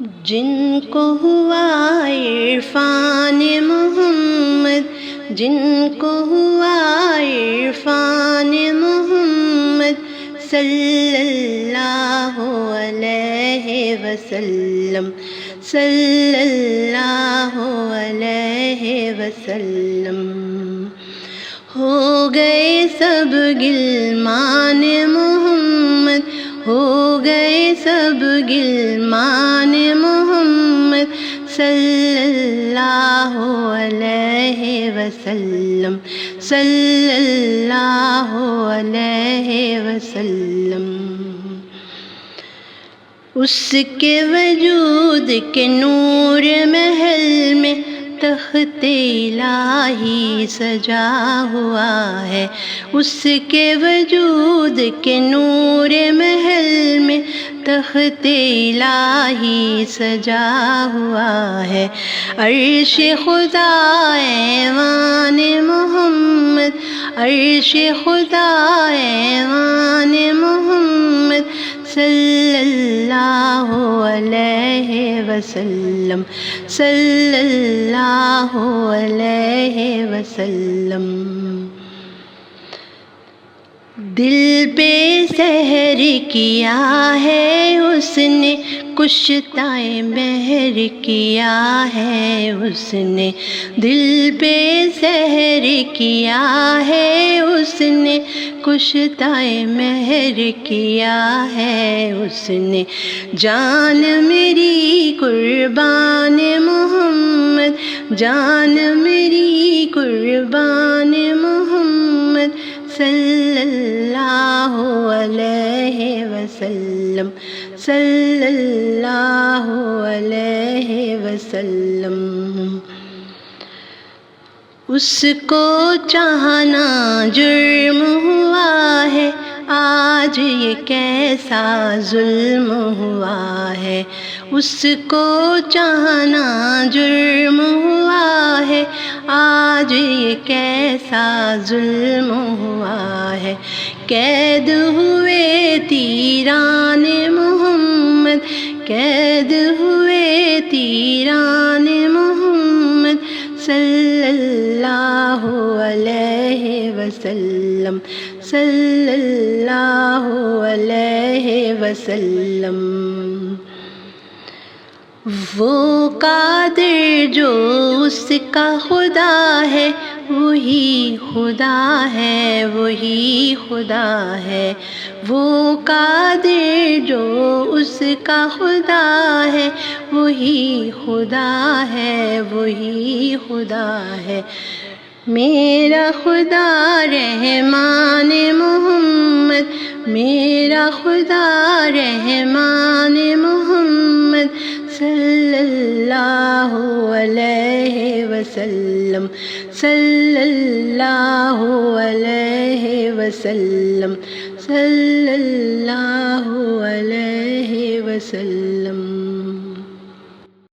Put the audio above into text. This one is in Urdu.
جن کو ہوا عرفان محمد، جن کو ہوا عرفان محمد صلی اللہ علیہ وسلم، صلی اللہ علیہ وسلم، ہو گئے سب غلامان محمد، ہو گئے سب غلامان محمد صلی اللہ علیہ وسلم، صلی اللہ علیہ وسلم۔ اس کے وجود کے نور محل میں تخت الہی سجا ہوا ہے، اس کے وجود کے نور محل میں تخت الہی سجا ہوا ہے، عرش خدا ایوان محمد، عرش خدا ایوان محمد صلی اللہ علیہ وسلم، صلی اللہ علیہ وسلم۔ دل پہ سحر کیا ہے اس نے، کشتۂ مہر کیا ہے اس نے، دل پہ سحر کیا ہے اس نے، کشتۂ مہر کیا ہے اس نے، جان میری قربان محمد، جان میری قربان محمد صلی اللہ علیہ وسلم، صلی اللہ علیہ وسلم۔ اس کو چاہنا جرم ہوا ہے، آج یہ کیسا ظلم ہوا ہے، اس کو چاہنا جرم ہوا ہے، آج یہ کیسا ظلم ہوا ہے، قید ہوئے تیران محمد، قید ہوئے تیران محمد صلی اللہ علیہ وسلم، صلی اللہ علیہ وسلم۔ وہ قادر جو اس کا خدا ہے، وہی خدا ہے، وہی خدا ہے، وہ قادر جو اس کا خدا ہے، وہی خدا ہے، وہی خدا ہے، میرا خدا رحمان محمد، میرا خدا رحمان محمد صلی اللہ علیہ وسلم، صلی اللہ علیہ وسلم، صلی اللہ علیہ وسلم۔